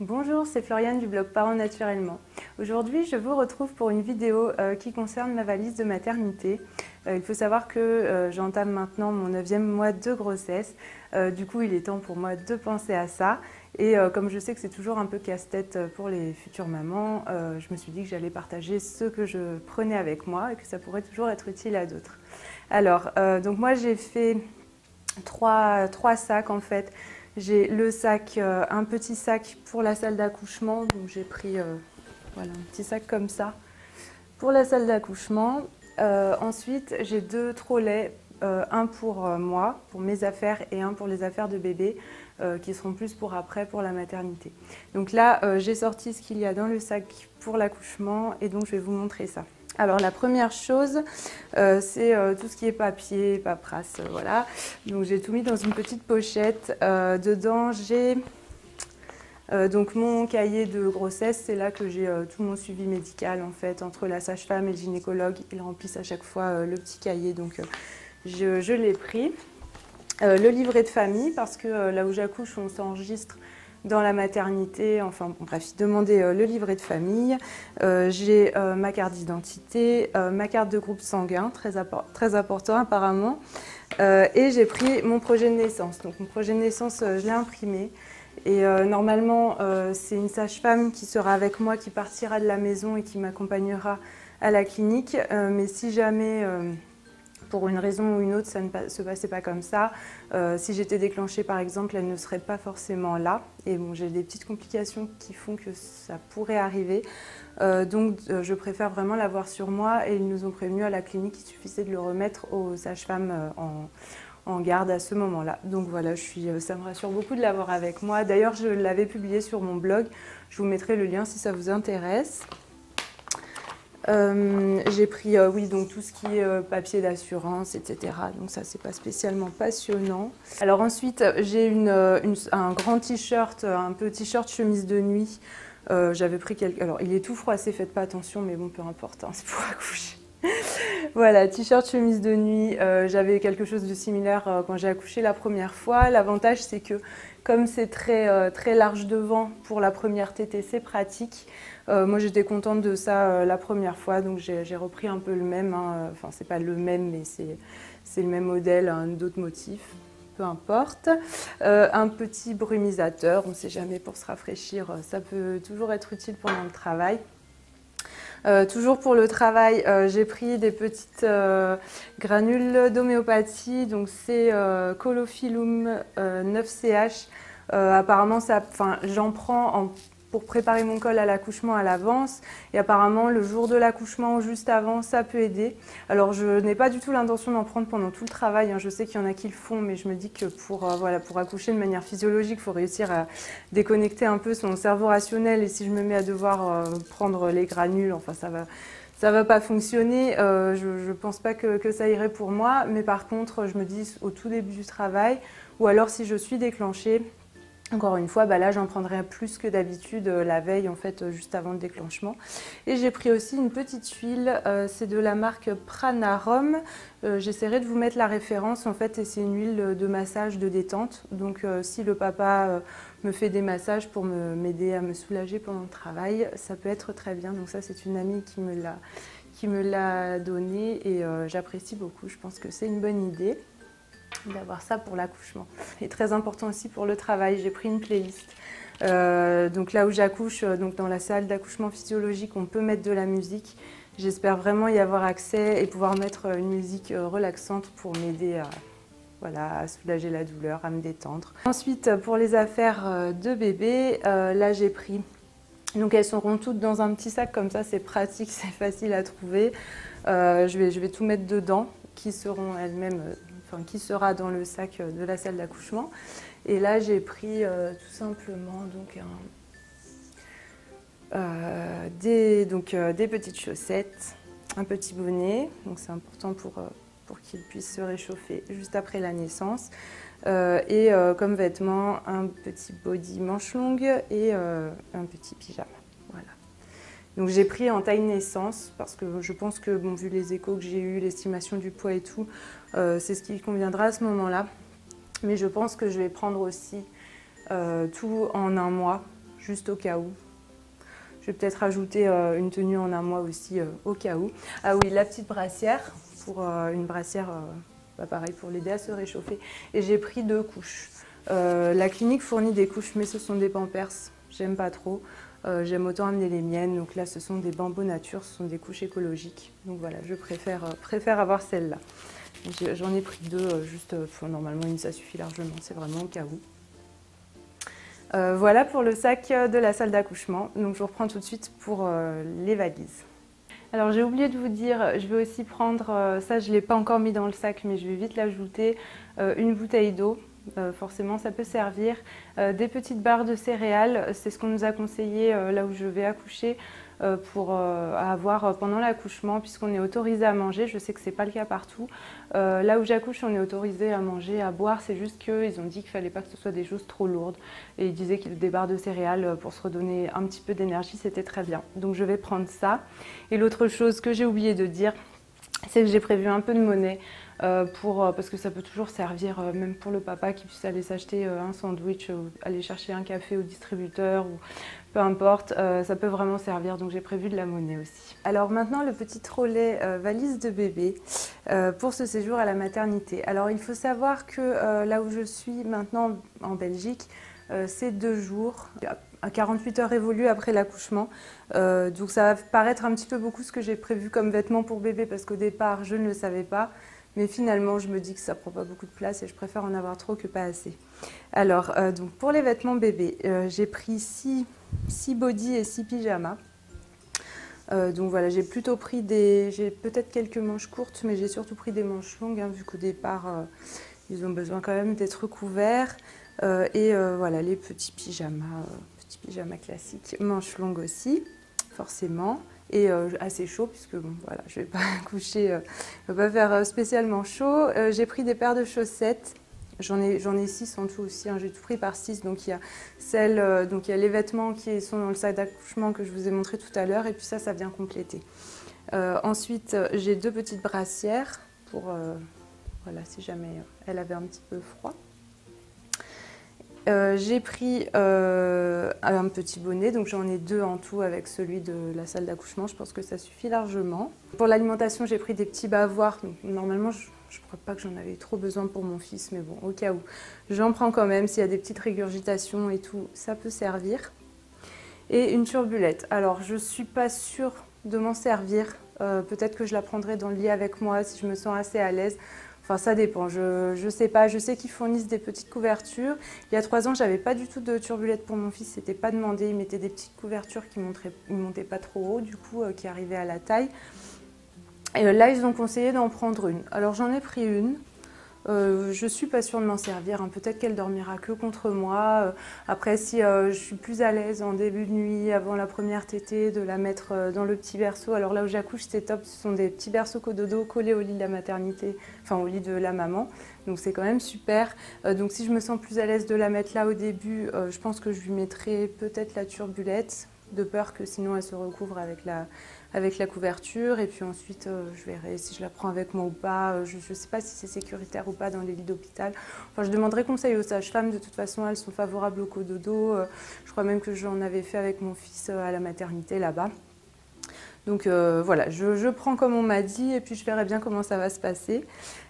Bonjour, c'est Floriane du blog Parents Naturellement. Aujourd'hui, je vous retrouve pour une vidéo qui concerne ma valise de maternité. Il faut savoir que j'entame maintenant mon 9e mois de grossesse. Du coup, il est temps pour moi de penser à ça. Et comme je sais que c'est toujours un peu casse-tête pour les futures mamans, je me suis dit que j'allais partager ce que je prenais avec moi et que ça pourrait toujours être utile à d'autres. Alors, donc moi j'ai fait trois sacs en fait. J'ai le sac, un petit sac pour la salle d'accouchement, donc j'ai pris voilà, un petit sac comme ça pour la salle d'accouchement. Ensuite, j'ai 2 trolleys, un pour moi, pour mes affaires, et un pour les affaires de bébé, qui seront plus pour après, pour la maternité. Donc là, j'ai sorti ce qu'il y a dans le sac pour l'accouchement, et donc je vais vous montrer ça. Alors la première chose, c'est tout ce qui est papier, paperasse, voilà. Donc j'ai tout mis dans une petite pochette. Dedans, j'ai donc mon cahier de grossesse, c'est là que j'ai tout mon suivi médical en fait, entre la sage-femme et le gynécologue. Ils remplissent à chaque fois le petit cahier, donc je l'ai pris. Le livret de famille, parce que là où j'accouche, on s'enregistre dans la maternité, enfin bon, bref, demandez le livret de famille. J'ai ma carte d'identité, ma carte de groupe sanguin, très important apparemment. Et j'ai pris mon projet de naissance. Donc mon projet de naissance, je l'ai imprimé. Et normalement, c'est une sage-femme qui sera avec moi, qui partira de la maison et qui m'accompagnera à la clinique. Mais si jamais, pour une raison ou une autre, ça ne se passait pas comme ça, si j'étais déclenchée par exemple, elle ne serait pas forcément là. Et bon, j'ai des petites complications qui font que ça pourrait arriver. Donc je préfère vraiment l'avoir sur moi. Et ils nous ont prévenu à la clinique qu'il suffisait de le remettre aux sages-femmes en garde à ce moment-là. Donc voilà, ça me rassure beaucoup de l'avoir avec moi. D'ailleurs, je l'avais publié sur mon blog. Je vous mettrai le lien si ça vous intéresse. J'ai pris oui, donc tout ce qui est papier d'assurance, etc. Donc ça, c'est pas spécialement passionnant. Alors ensuite, j'ai un grand t-shirt, un peu t-shirt chemise de nuit. J'avais pris quelques... Alors il est tout froissé, faites pas attention, mais bon, peu importe, hein, c'est pour accoucher. Voilà, t-shirt, chemise de nuit. J'avais quelque chose de similaire quand j'ai accouché la première fois. L'avantage, c'est que comme c'est très large devant pour la première tétée, c'est pratique. Moi, j'étais contente de ça la première fois, donc j'ai repris un peu le même. Hein. Enfin, c'est pas le même, mais c'est le même modèle, hein, d'autres motifs. Peu importe. Un petit brumisateur, on ne sait jamais, pour se rafraîchir, ça peut toujours être utile pendant le travail. Toujours pour le travail, j'ai pris des petites granules d'homéopathie, donc c'est Colophyllum 9CH. Apparemment, j'en prends pour préparer mon col à l'accouchement à l'avance, et apparemment le jour de l'accouchement ou juste avant, ça peut aider. Alors je n'ai pas du tout l'intention d'en prendre pendant tout le travail, hein. Je sais qu'il y en a qui le font, mais je me dis que pour accoucher de manière physiologique, il faut réussir à déconnecter un peu son cerveau rationnel, et si je me mets à devoir prendre les granules, enfin ça va pas fonctionner. Je pense pas que ça irait pour moi, mais par contre je me dis au tout début du travail, ou alors si je suis déclenchée, encore une fois, là j'en prendrai plus que d'habitude la veille, en fait, juste avant le déclenchement. Et j'ai pris aussi une petite huile, c'est de la marque Pranarum. J'essaierai de vous mettre la référence, en fait, et c'est une huile de massage de détente. Donc si le papa me fait des massages pour m'aider à me soulager pendant le travail, ça peut être très bien. Donc ça, c'est une amie qui me l'a donné, et j'apprécie beaucoup. Je pense que c'est une bonne idée d'avoir ça pour l'accouchement. Et très important aussi pour le travail, j'ai pris une playlist. Donc là où j'accouche, donc dans la salle d'accouchement physiologique, on peut mettre de la musique. J'espère vraiment y avoir accès et pouvoir mettre une musique relaxante pour m'aider à soulager la douleur, à me détendre. Ensuite, pour les affaires de bébé, là j'ai pris... Donc elles seront toutes dans un petit sac, comme ça c'est pratique, c'est facile à trouver. Je vais tout mettre dedans, qui seront elles-mêmes... qui sera dans le sac de la salle d'accouchement. Et là, j'ai pris tout simplement des petites chaussettes, un petit bonnet, donc c'est important pour qu'il puisse se réchauffer juste après la naissance. Et comme vêtements, un petit body manche longue et un petit pyjama. Voilà. Donc j'ai pris en taille naissance parce que je pense que, bon, vu les échos que j'ai eus, l'estimation du poids et tout, c'est ce qui conviendra à ce moment-là. Mais je pense que je vais prendre aussi tout en un mois. juste au cas où. Je vais peut-être rajouter une tenue en un mois aussi au cas où. Ah oui, la petite brassière, pour une brassière, pareil, pour l'aider à se réchauffer. Et j'ai pris 2 couches. La clinique fournit des couches, mais ce sont des Pampers. J'aime pas trop. J'aime autant amener les miennes. Donc là, ce sont des Bambo Nature, ce sont des couches écologiques. Donc voilà, je préfère avoir celle-là. J'en ai pris 2, juste, normalement une ça suffit largement, c'est vraiment au cas où. Voilà pour le sac de la salle d'accouchement. Donc je reprends tout de suite pour les valises. Alors j'ai oublié de vous dire, je vais aussi prendre, ça je ne l'ai pas encore mis dans le sac mais je vais vite l'ajouter, une bouteille d'eau. Forcément ça peut servir, des petites barres de céréales, c'est ce qu'on nous a conseillé là où je vais accoucher pour avoir pendant l'accouchement puisqu'on est autorisé à manger. Je sais que c'est pas le cas partout, là où j'accouche on est autorisé à manger, à boire, c'est juste qu'ils ont dit qu'il fallait pas que ce soit des choses trop lourdes et ils disaient que des barres de céréales pour se redonner un petit peu d'énergie c'était très bien, donc je vais prendre ça. Et l'autre chose que j'ai oublié de dire, c'est que j'ai prévu un peu de monnaie parce que ça peut toujours servir, même pour le papa qui puisse aller s'acheter un sandwich ou aller chercher un café au distributeur ou peu importe, ça peut vraiment servir, donc j'ai prévu de la monnaie aussi. Alors maintenant le petit trolley valise de bébé pour ce séjour à la maternité. Alors il faut savoir que là où je suis maintenant en Belgique, c'est 2 jours. À 48 heures évoluées après l'accouchement. Donc ça va paraître un petit peu beaucoup ce que j'ai prévu comme vêtements pour bébé parce qu'au départ je ne le savais pas. Mais finalement je me dis que ça ne prend pas beaucoup de place et je préfère en avoir trop que pas assez. Alors donc pour les vêtements bébé, j'ai pris 6 bodys et 6 pyjamas. Donc voilà, j'ai plutôt pris j'ai peut-être quelques manches courtes mais j'ai surtout pris des manches longues hein, vu qu'au départ ils ont besoin quand même d'être couverts. Voilà les petits pyjamas classiques, manches longues aussi, forcément, et assez chaud puisque bon, voilà, je ne vais pas coucher, je ne vais pas faire spécialement chaud. J'ai pris des paires de chaussettes, j'en ai 6 en tout aussi, hein, j'ai tout pris par 6, donc il y a donc il y a les vêtements qui sont dans le sac d'accouchement que je vous ai montré tout à l'heure, et puis ça vient compléter. Ensuite, j'ai 2 petites brassières pour, voilà, si jamais elle avait un petit peu froid. J'ai pris un petit bonnet, donc j'en ai 2 en tout avec celui de la salle d'accouchement, je pense que ça suffit largement. Pour l'alimentation, j'ai pris des petits bavoirs, normalement je ne crois pas que j'en avais trop besoin pour mon fils, mais bon, au cas où, j'en prends quand même, s'il y a des petites régurgitations et tout, ça peut servir. Et une turbulette, alors je ne suis pas sûre de m'en servir, peut-être que je la prendrai dans le lit avec moi si je me sens assez à l'aise. Enfin, ça dépend, je sais pas. Je sais qu'ils fournissent des petites couvertures. Il y a 3 ans, j'avais pas du tout de turbulette pour mon fils, c'était pas demandé. Ils mettaient des petites couvertures qui montaient pas trop haut, du coup, qui arrivaient à la taille. Et là, ils ont conseillé d'en prendre une. Alors, j'en ai pris une. Je suis pas sûre de m'en servir, hein. Peut-être qu'elle dormira que contre moi. Après, si je suis plus à l'aise en début de nuit, avant la première tétée, de la mettre dans le petit berceau. Alors là où j'accouche, c'est top, ce sont des petits berceaux cododo collés au lit de la maternité, enfin au lit de la maman. Donc c'est quand même super. Donc si je me sens plus à l'aise de la mettre là au début, je pense que je lui mettrai peut-être la turbulette, de peur que sinon elle se recouvre avec la couverture, et puis ensuite je verrai si je la prends avec moi ou pas. Je ne sais pas si c'est sécuritaire ou pas dans les lits d'hôpital. Enfin, je demanderai conseil aux sages-femmes, de toute façon elles sont favorables au cododo. Je crois même que j'en avais fait avec mon fils à la maternité là-bas. Donc voilà, je prends comme on m'a dit et puis je verrai bien comment ça va se passer.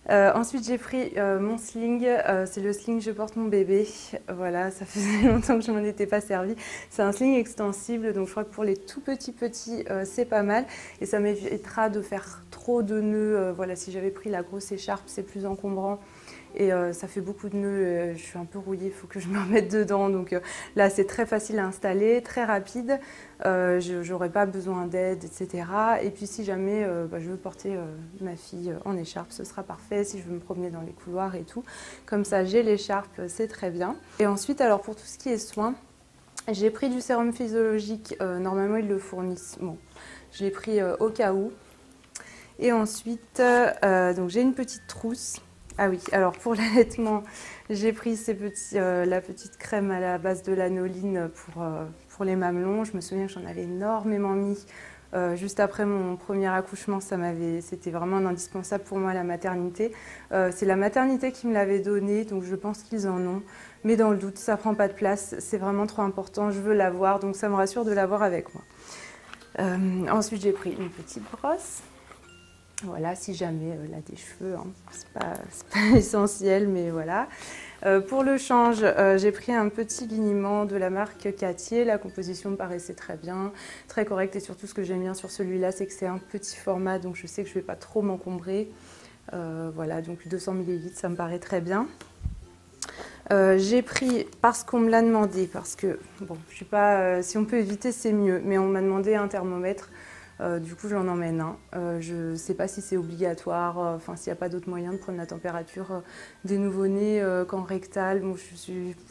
Ensuite j'ai pris mon sling, c'est le sling Je porte mon bébé. Voilà, ça faisait longtemps que je m'en étais pas servi. C'est un sling extensible, donc je crois que pour les tout petits c'est pas mal. Et ça m'évitera de faire trop de nœuds. Voilà, si j'avais pris la grosse écharpe, c'est plus encombrant. Et ça fait beaucoup de nœuds, je suis un peu rouillée, il faut que je me remette dedans. Donc là, c'est très facile à installer, très rapide. Je n'aurai pas besoin d'aide, etc. Et puis si jamais je veux porter ma fille en écharpe, ce sera parfait. Si je veux me promener dans les couloirs et tout, comme ça, j'ai l'écharpe, c'est très bien. Et ensuite, alors pour tout ce qui est soins, j'ai pris du sérum physiologique. Normalement, ils le fournissent. Bon, je l'ai pris au cas où. Et ensuite, donc j'ai une petite trousse. Ah oui, alors pour l'allaitement, j'ai pris la petite crème à la base de lanoline pour les mamelons. Je me souviens que j'en avais énormément mis juste après mon premier accouchement, c'était vraiment un indispensable pour moi, la maternité. C'est la maternité qui me l'avait donné, donc je pense qu'ils en ont. Mais dans le doute, ça prend pas de place, c'est vraiment trop important, je veux l'avoir, donc ça me rassure de l'avoir avec moi. Ensuite, j'ai pris une petite brosse. Voilà, si jamais elle a des cheveux, hein, c'est pas essentiel, mais voilà. Pour le change, j'ai pris un petit liniment de la marque Cattier. La composition me paraissait très bien, très correcte, et surtout ce que j'aime bien sur celui-là, c'est que c'est un petit format, donc je sais que je ne vais pas trop m'encombrer. Voilà, donc 200 ml, ça me paraît très bien. J'ai pris, parce qu'on me l'a demandé, parce que, bon, je suis pas, si on peut éviter, c'est mieux, mais on m'a demandé un thermomètre. Du coup, j'en emmène un. Je ne sais pas si c'est obligatoire, enfin s'il n'y a pas d'autre moyen de prendre la température des nouveau-nés qu'en rectal. Bon,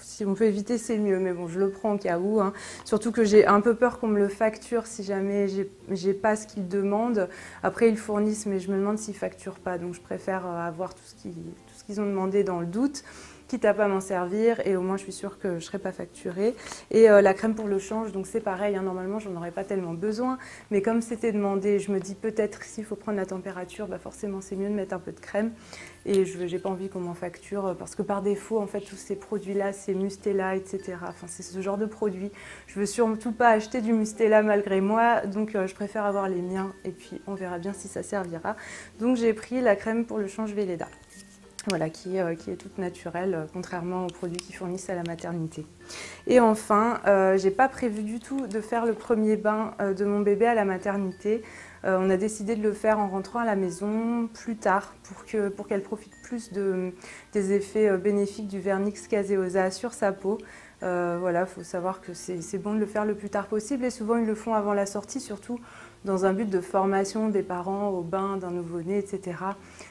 si on peut éviter, c'est mieux, mais bon, je le prends au cas où. Hein. Surtout que j'ai un peu peur qu'on me le facture si jamais j'ai pas ce qu'ils demandent. Après, ils fournissent, mais je me demande s'ils ne facturent pas. Donc, je préfère avoir tout ce qu'ils ont demandé dans le doute, quitte à pas m'en servir, et au moins je suis sûre que je ne serai pas facturée. Et la crème pour le change, donc c'est pareil, hein, normalement j'en aurais pas tellement besoin, mais comme c'était demandé, je me dis peut-être s'il faut prendre la température, bah forcément c'est mieux de mettre un peu de crème, et je n'ai pas envie qu'on m'en facture, parce que par défaut, en fait, tous ces produits-là, c'est Mustela, etc. Enfin, c'est ce genre de produits. Je veux surtout pas acheter du Mustela malgré moi, donc je préfère avoir les miens, et puis on verra bien si ça servira. Donc j'ai pris la crème pour le change Velleda. Voilà, qui est toute naturelle, contrairement aux produits qui fournissent à la maternité. Et enfin, je n'ai pas prévu du tout de faire le premier bain de mon bébé à la maternité. On a décidé de le faire en rentrant à la maison plus tard pour qu'elle profite plus des effets bénéfiques du vernix caseosa sur sa peau. Voilà, il faut savoir que c'est bon de le faire le plus tard possible, et souvent ils le font avant la sortie, surtout dans un but de formation des parents au bain d'un nouveau-né, etc.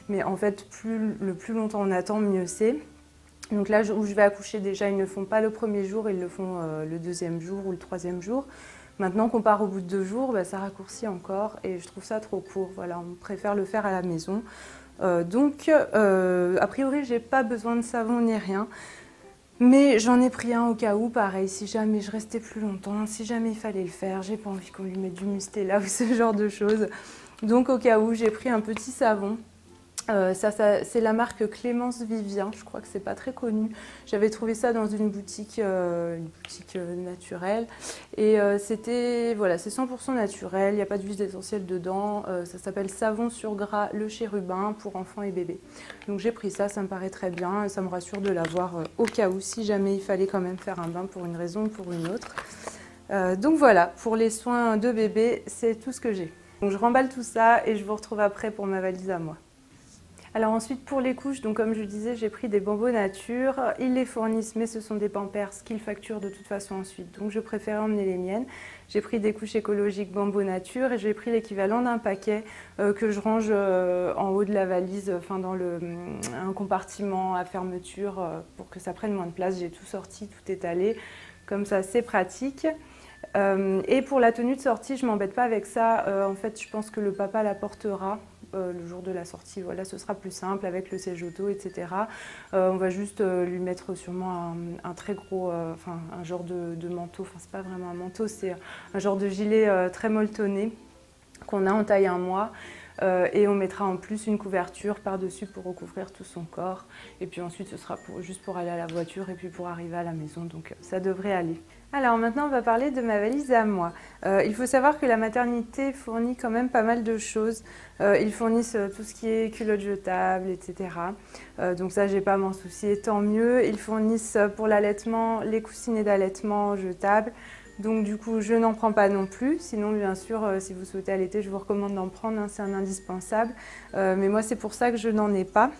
Mais en fait, le plus longtemps on attend, mieux c'est. Donc là où je vais accoucher, déjà, ils ne le font pas le premier jour, ils le font le deuxième jour ou le troisième jour. Maintenant qu'on part au bout de 2 jours, bah, ça raccourcit encore, et je trouve ça trop court. Voilà, on préfère le faire à la maison. Donc, a priori, j'ai pas besoin de savon ni rien. Mais j'en ai pris un au cas où, pareil, si jamais je restais plus longtemps, si jamais il fallait le faire, j'ai pas envie qu'on lui mette du Mustela ou ce genre de choses. Donc au cas où, j'ai pris un petit savon. C'est la marque Clémence Vivien, je crois que c'est pas très connu. J'avais trouvé ça dans une boutique naturelle, et voilà, c'est 100% naturel, il n'y a pas d'huile essentielle dedans. Ça s'appelle Savon sur gras le chérubin pour enfants et bébés. Donc j'ai pris ça, ça me paraît très bien, et ça me rassure de l'avoir au cas où, si jamais il fallait quand même faire un bain pour une raison ou pour une autre. Donc voilà, pour les soins de bébé, c'est tout ce que j'ai. Donc je remballe tout ça et je vous retrouve après pour ma valise à moi. Alors ensuite, pour les couches, donc comme je disais, j'ai pris des Bambo Nature. Ils les fournissent, mais ce sont des Pampers qu'ils facturent de toute façon ensuite. Donc je préférais emmener les miennes. J'ai pris des couches écologiques Bambo Nature, et j'ai pris l'équivalent d'un paquet que je range en haut de la valise, enfin dans un compartiment à fermeture pour que ça prenne moins de place. J'ai tout sorti, tout étalé. Comme ça, c'est pratique. Et pour la tenue de sortie, je ne m'embête pas avec ça. En fait, je pense que le papa la portera. Le jour de la sortie, voilà, ce sera plus simple avec le siège auto, etc. On va juste lui mettre sûrement un très gros, enfin un genre de manteau, enfin c'est pas vraiment un manteau, c'est un genre de gilet très molletonné qu'on a en taille 1 mois. Et on mettra en plus une couverture par-dessus pour recouvrir tout son corps. Et puis ensuite, ce sera juste pour aller à la voiture et puis pour arriver à la maison. Donc ça devrait aller. Alors maintenant, on va parler de ma valise à moi. Il faut savoir que la maternité fournit quand même pas mal de choses. Ils fournissent tout ce qui est culottes jetables, etc. Donc ça, j'ai pas à m'en soucier, tant mieux. Ils fournissent pour l'allaitement les coussinets d'allaitement jetables. Donc du coup, je n'en prends pas non plus. Sinon, bien sûr, si vous souhaitez allaiter, je vous recommande d'en prendre, hein, c'est un indispensable. Mais moi, c'est pour ça que je n'en ai pas.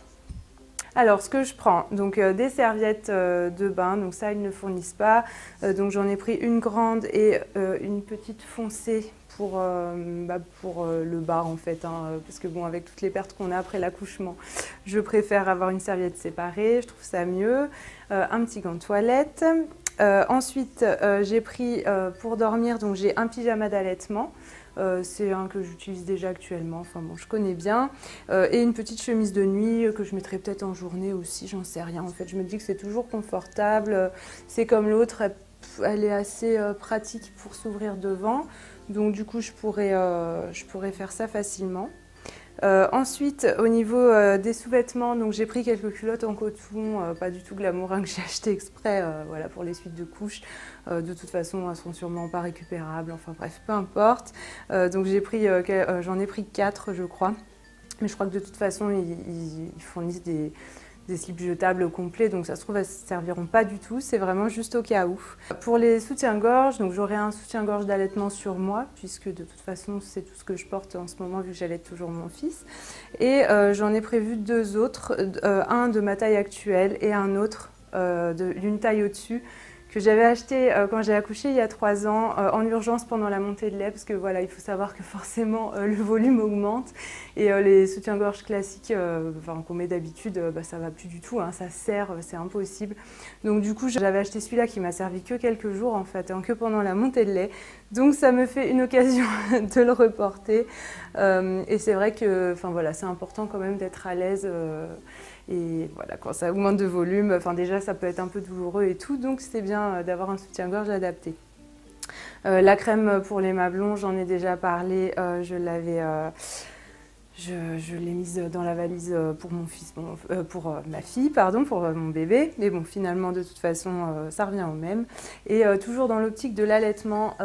Alors, ce que je prends, donc des serviettes de bain, donc ça, ils ne fournissent pas. Donc j'en ai pris une grande et une petite foncée pour le bas, en fait. Hein, parce que bon, avec toutes les pertes qu'on a après l'accouchement, je préfère avoir une serviette séparée, je trouve ça mieux. Un petit gant de toilette. Ensuite, j'ai pris pour dormir, donc j'ai un pyjama d'allaitement. C'est un que j'utilise déjà actuellement, enfin bon, je connais bien. Et une petite chemise de nuit que je mettrai peut-être en journée aussi, j'en sais rien. En fait, je me dis que c'est toujours confortable. C'est comme l'autre, elle est assez pratique pour s'ouvrir devant. Donc du coup, je pourrais faire ça facilement. Ensuite, au niveau des sous-vêtements, donc j'ai pris quelques culottes en coton, pas du tout glamourin, que j'ai acheté exprès voilà, pour les suites de couches. De toute façon, elles sont sûrement pas récupérables, enfin bref, peu importe. Donc j'en ai pris 4, je crois. Mais je crois que de toute façon, ils fournissent des slips jetables complets, donc ça se trouve, elles ne serviront pas du tout, c'est vraiment juste au cas où. Pour les soutiens-gorge, donc j'aurai un soutien-gorge d'allaitement sur moi, puisque de toute façon, c'est tout ce que je porte en ce moment, vu que j'allaite toujours mon fils. Et j'en ai prévu 2 autres, un de ma taille actuelle et un autre d'une taille au-dessus, que j'avais acheté quand j'ai accouché il y a 3 ans en urgence pendant la montée de lait, parce que voilà, il faut savoir que forcément le volume augmente et les soutiens-gorge classiques qu'on met d'habitude, ça va plus du tout, hein, ça serre, c'est impossible. Donc du coup, j'avais acheté celui-là qui m'a servi que quelques jours en fait, que pendant la montée de lait. Donc ça me fait une occasion de le reporter et c'est vrai que voilà, c'est important quand même d'être à l'aise. Et voilà, quand ça augmente de volume, déjà ça peut être un peu douloureux et tout, donc c'est bien d'avoir un soutien-gorge adapté. La crème pour les mamelons, j'en ai déjà parlé, je l'ai mise dans la valise pour mon fils, pour ma fille, pardon, pour mon bébé. Mais bon, finalement, de toute façon, ça revient au même. Et toujours dans l'optique de l'allaitement,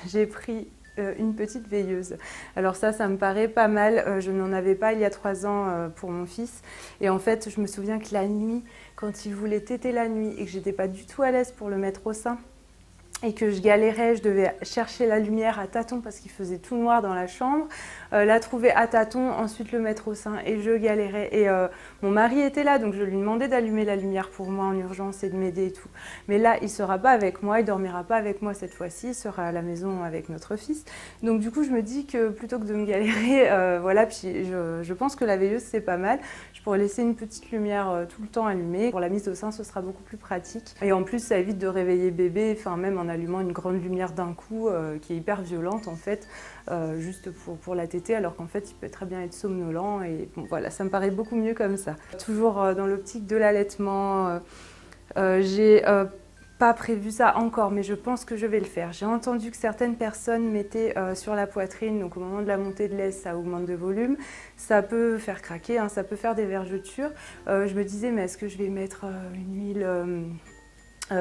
j'ai pris une petite veilleuse. Alors ça me paraît pas mal. Je n'en avais pas il y a 3 ans pour mon fils. Et en fait, je me souviens que la nuit, quand il voulait téter la nuit et que j'étais pas du tout à l'aise pour le mettre au sein, et que je galérais, je devais chercher la lumière à tâtons parce qu'il faisait tout noir dans la chambre, la trouver à tâtons, ensuite le mettre au sein et je galérais. Et mon mari était là, donc je lui demandais d'allumer la lumière pour moi en urgence et de m'aider et tout. Mais là, il ne sera pas avec moi, il ne dormira pas avec moi cette fois-ci, il sera à la maison avec notre fils. Donc du coup, je me dis que plutôt que de me galérer, voilà, puis je pense que la veilleuse, c'est pas mal. Je pourrais laisser une petite lumière tout le temps allumée. Pour la mise au sein, ce sera beaucoup plus pratique. Et en plus, ça évite de réveiller bébé, même en allumant une grande lumière d'un coup, qui est hyper violente en fait, juste pour la téter, alors qu'en fait, il peut très bien être somnolent. Et bon, voilà, ça me paraît beaucoup mieux comme ça. Toujours dans l'optique de l'allaitement, j'ai pas prévu ça encore, mais je pense que je vais le faire. J'ai entendu que certaines personnes mettaient sur la poitrine, donc au moment de la montée de lait, ça augmente de volume. Ça peut faire craquer, hein, ça peut faire des vergetures. Je me disais, mais est-ce que je vais mettre une huile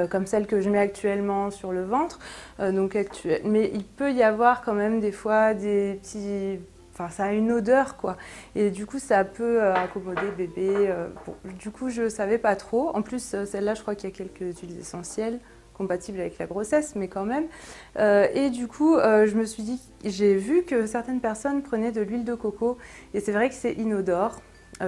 comme celle que je mets actuellement sur le ventre, mais il peut y avoir quand même des fois des petits... ça a une odeur quoi, et du coup ça peut accommoder bébé. Bon, du coup je savais pas trop. En plus celle-là je crois qu'il y a quelques huiles essentielles compatibles avec la grossesse, mais quand même. Et du coup je me suis dit, j'ai vu que certaines personnes prenaient de l'huile de coco, et c'est vrai que c'est inodore.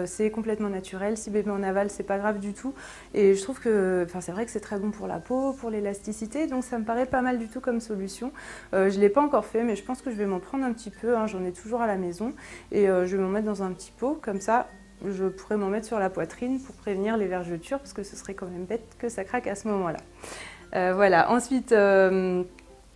C'est complètement naturel, si bébé en avale, c'est pas grave du tout. Et je trouve que c'est vrai que c'est très bon pour la peau, pour l'élasticité, donc ça me paraît pas mal du tout comme solution. Je ne l'ai pas encore fait, mais je pense que je vais m'en prendre un petit peu, hein, j'en ai toujours à la maison. Et je vais m'en mettre dans un petit pot, comme ça je pourrais m'en mettre sur la poitrine pour prévenir les vergetures, parce que ce serait quand même bête que ça craque à ce moment-là. Voilà, ensuite...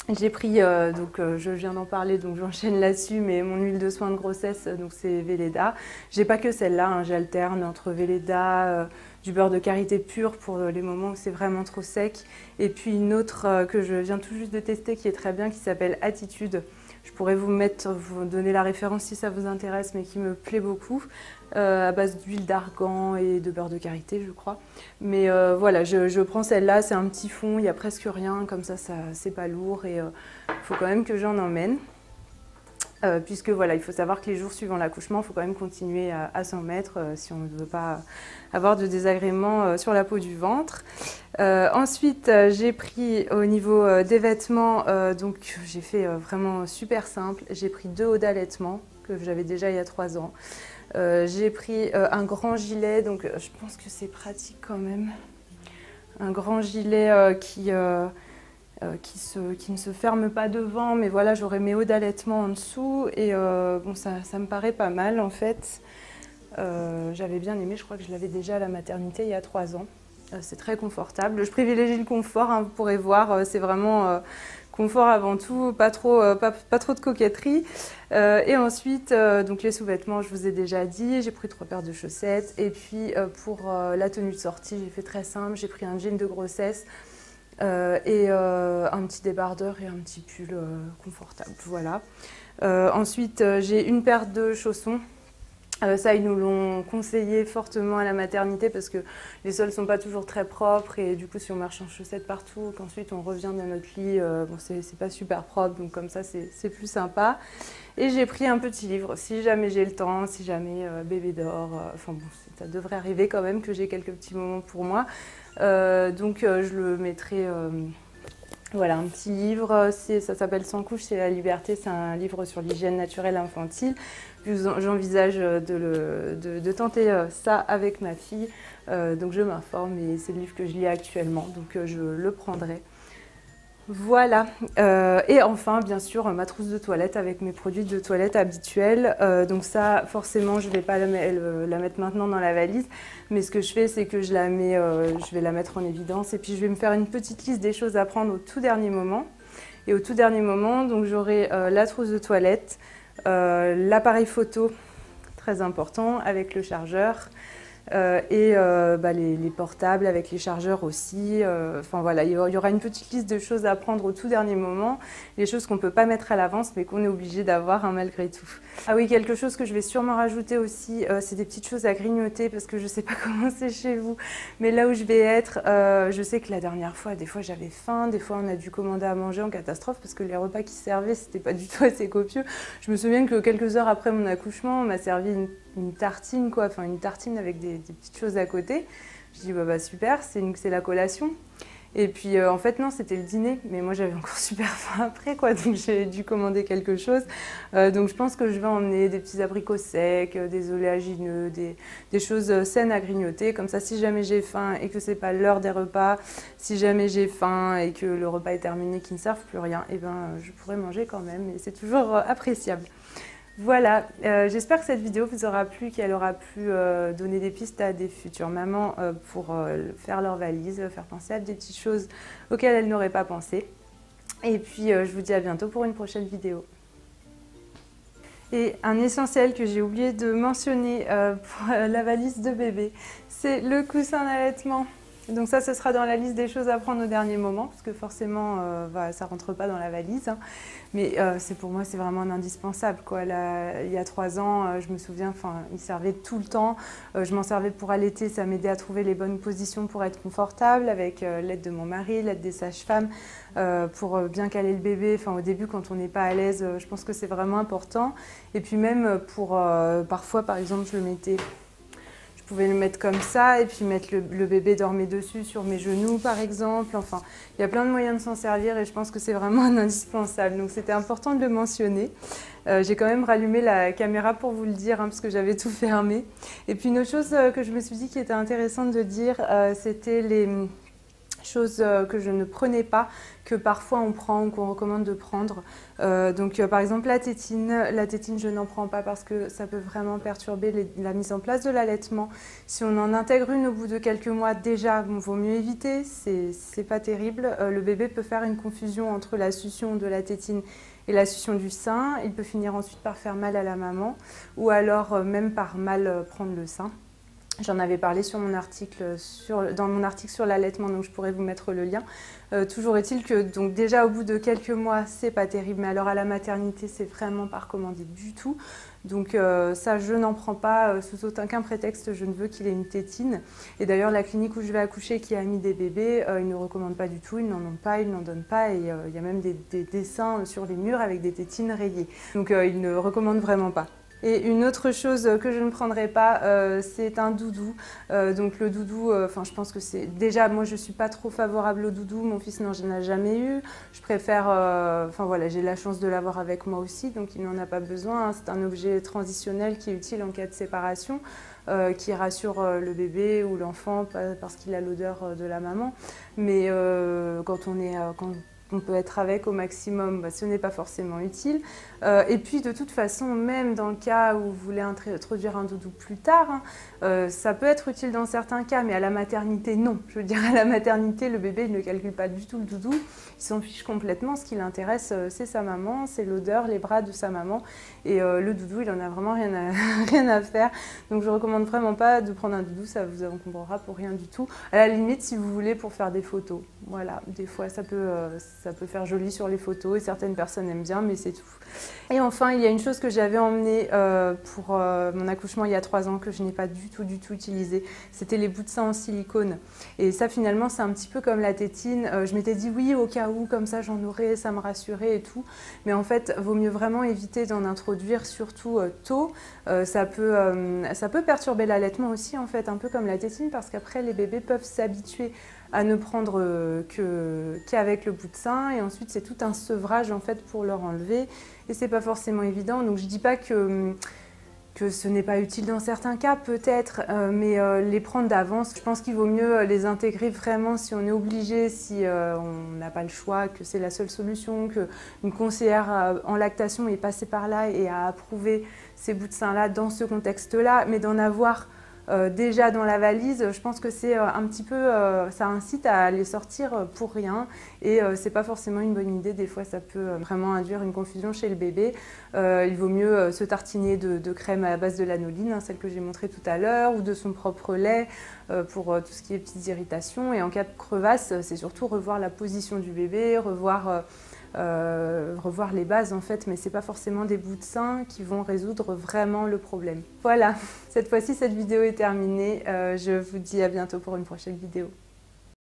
j'ai pris, je viens d'en parler, donc j'enchaîne là-dessus, mais mon huile de soin de grossesse, donc c'est Velleda. J'ai pas que celle-là, hein, j'alterne entre Velleda, du beurre de karité pur pour les moments où c'est vraiment trop sec, et puis une autre que je viens tout juste de tester qui est très bien, qui s'appelle Attitude. Je pourrais vous donner la référence si ça vous intéresse, mais qui me plaît beaucoup, à base d'huile d'argan et de beurre de karité, je crois. Mais voilà, je prends celle-là, c'est un petit fond, il n'y a presque rien, comme ça c'est pas lourd, et il faut quand même que j'en emmène. Puisque voilà, il faut savoir que les jours suivant l'accouchement, il faut quand même continuer à s'en mettre si on ne veut pas avoir de désagréments sur la peau du ventre. Ensuite, j'ai pris au niveau des vêtements, donc j'ai fait vraiment super simple. J'ai pris 2 hauts d'allaitement que j'avais déjà il y a 3 ans. J'ai pris un grand gilet, donc je pense que c'est pratique quand même. Un grand gilet qui ne se ferme pas devant, mais voilà, j'aurai mes hauts d'allaitement en dessous, et bon, ça me paraît pas mal en fait. J'avais bien aimé, je crois que je l'avais déjà à la maternité il y a 3 ans. C'est très confortable. Je privilégie le confort, hein, vous pourrez voir, c'est vraiment confort avant tout, pas trop de coquetterie. Et ensuite, donc les sous-vêtements, je vous ai déjà dit, j'ai pris 3 paires de chaussettes, et puis pour la tenue de sortie, j'ai fait très simple, j'ai pris un jean de grossesse. et un petit débardeur et un petit pull confortable, voilà. Ensuite, j'ai une paire de chaussons. Ça, ils nous l'ont conseillé fortement à la maternité parce que les sols ne sont pas toujours très propres et du coup, si on marche en chaussettes partout, qu'ensuite on revient dans notre lit, bon, c'est pas super propre, donc comme ça, c'est plus sympa. Et j'ai pris un petit livre, si jamais j'ai le temps, si jamais bébé dort, enfin bon, ça devrait arriver quand même que j'ai quelques petits moments pour moi. Donc je le mettrai... Voilà, un petit livre, ça s'appelle Sans couche, c'est la liberté, c'est un livre sur l'hygiène naturelle infantile. J'envisage de tenter ça avec ma fille, donc je m'informe et c'est le livre que je lis actuellement, donc je le prendrai. Voilà, et enfin bien sûr ma trousse de toilette avec mes produits de toilette habituels, donc ça forcément je ne vais pas la mettre maintenant dans la valise, mais ce que je fais c'est que je vais la mettre en évidence et puis je vais me faire une petite liste des choses à prendre au tout dernier moment. Et au tout dernier moment, donc j'aurai la trousse de toilette, l'appareil photo, très important, avec le chargeur, les portables avec les chargeurs aussi. Enfin voilà, il y aura une petite liste de choses à prendre au tout dernier moment, les choses qu'on ne peut pas mettre à l'avance mais qu'on est obligé d'avoir hein, malgré tout. Ah oui, quelque chose que je vais sûrement rajouter aussi, c'est des petites choses à grignoter parce que je ne sais pas comment c'est chez vous, mais là où je vais être, je sais que la dernière fois, des fois j'avais faim, des fois on a dû commander à manger en catastrophe parce que les repas qui servaient, c'était pas du tout assez copieux. Je me souviens que quelques heures après mon accouchement, on m'a servi une tartine, quoi, enfin une tartine avec des petites choses à côté. Je dis bah super, c'est la collation. Et puis en fait non, c'était le dîner, mais moi j'avais encore super faim après, quoi, donc j'ai dû commander quelque chose. Donc je pense que je vais emmener des petits abricots secs, des oléagineux, des choses saines à grignoter. Comme ça, si jamais j'ai faim et que c'est pas l'heure des repas, si jamais j'ai faim et que le repas est terminé, qu'ils ne servent plus rien, et ben je pourrais manger quand même, et c'est toujours appréciable. Voilà, j'espère que cette vidéo vous aura plu, qu'elle aura pu donner des pistes à des futures mamans pour faire leur valise, faire penser à des petites choses auxquelles elles n'auraient pas pensé. Et puis je vous dis à bientôt pour une prochaine vidéo. Et un essentiel que j'ai oublié de mentionner pour la valise de bébé, c'est le coussin d'allaitement. Donc ça, ce sera dans la liste des choses à prendre au dernier moment, parce que forcément, ça ne rentre pas dans la valise. Hein. Mais pour moi, c'est vraiment un indispensable, quoi. Là, il y a 3 ans, je me souviens, il servait tout le temps. Je m'en servais pour allaiter, ça m'aidait à trouver les bonnes positions pour être confortable, avec l'aide de mon mari, l'aide des sages-femmes, pour bien caler le bébé. Au début, quand on n'est pas à l'aise, je pense que c'est vraiment important. Et puis même pour, parfois, par exemple, je pouvais le mettre comme ça et puis mettre le bébé dormait dessus sur mes genoux par exemple. Enfin, il y a plein de moyens de s'en servir et je pense que c'est vraiment un indispensable. Donc c'était important de le mentionner. J'ai quand même rallumé la caméra pour vous le dire hein, parce que j'avais tout fermé. Et puis une autre chose que je me suis dit qui était intéressante de dire, c'était les choses que je ne prenais pas, que parfois on prend ou qu'on recommande de prendre. Par exemple la tétine je n'en prends pas parce que ça peut vraiment perturber la mise en place de l'allaitement. Si on en intègre une au bout de quelques mois, déjà, bon, vaut mieux éviter, c'est pas terrible. Le bébé peut faire une confusion entre la succion de la tétine et la succion du sein. Il peut finir ensuite par faire mal à la maman ou alors même par mal prendre le sein. J'en avais parlé sur mon article dans mon article sur l'allaitement, donc je pourrais vous mettre le lien. Toujours est-il que donc déjà au bout de quelques mois, c'est pas terrible, mais alors à la maternité, c'est vraiment pas recommandé du tout. Donc ça, je n'en prends pas sous aucun prétexte, je ne veux qu'il ait une tétine. Et d'ailleurs, la clinique où je vais accoucher qui a mis des bébés, ils ne recommandent pas du tout, ils n'en ont pas, ils n'en donnent pas. Et il y a même des dessins sur les murs avec des tétines rayées. Donc ils ne recommandent vraiment pas. Et une autre chose que je ne prendrai pas, c'est un doudou. Donc le doudou, je pense que c'est... Déjà, moi, je ne suis pas trop favorable au doudou. Mon fils n'en a jamais eu. Je préfère... j'ai la chance de l'avoir avec moi aussi, donc il n'en a pas besoin. Hein. C'est un objet transitionnel qui est utile en cas de séparation, qui rassure le bébé ou l'enfant parce qu'il a l'odeur de la maman. Mais quand qu'on peut être avec au maximum, ce n'est pas forcément utile. Et puis de toute façon, même dans le cas où vous voulez introduire un doudou plus tard, ça peut être utile dans certains cas, mais à la maternité, non. Je veux dire, à la maternité, le bébé il ne calcule pas du tout le doudou, il s'en fiche complètement. Ce qui l'intéresse, c'est sa maman, c'est l'odeur, les bras de sa maman. Et le doudou, il en a vraiment rien à faire. Donc je ne recommande vraiment pas de prendre un doudou, ça vous encombrera pour rien du tout. À la limite, si vous voulez, pour faire des photos. Voilà, des fois ça peut faire joli sur les photos et certaines personnes aiment bien, mais c'est tout. Et enfin, il y a une chose que j'avais emmenée pour mon accouchement il y a 3 ans que je n'ai pas du tout utilisé, c'était les bouts de sein en silicone. Et ça finalement c'est un petit peu comme la tétine, je m'étais dit oui au cas où, comme ça j'en aurais, ça me rassurait et tout. Mais en fait, vaut mieux vraiment éviter d'en introduire, surtout tôt. Ça peut perturber l'allaitement aussi en fait, un peu comme la tétine, parce qu'après les bébés peuvent s'habituer à ne prendre qu'avec le bout de sein, et ensuite c'est tout un sevrage en fait pour leur enlever, et c'est pas forcément évident. Donc je dis pas que ce n'est pas utile dans certains cas, peut-être, mais les prendre d'avance, je pense qu'il vaut mieux les intégrer vraiment si on est obligé, si on n'a pas le choix, que c'est la seule solution, qu'une conseillère en lactation est passée par là et a approuvé ces bouts de sein-là dans ce contexte-là, mais d'en avoir déjà dans la valise, je pense que c'est un petit peu, ça incite à les sortir pour rien, et c'est pas forcément une bonne idée. Des fois ça peut vraiment induire une confusion chez le bébé. Il vaut mieux se tartiner de crème à base de lanoline, celle que j'ai montrée tout à l'heure, ou de son propre lait pour tout ce qui est petites irritations. Et en cas de crevasse, c'est surtout revoir la position du bébé, revoir les bases en fait, mais c'est pas forcément des bouts de sein qui vont résoudre vraiment le problème. Voilà, cette fois-ci cette vidéo est terminée, je vous dis à bientôt pour une prochaine vidéo.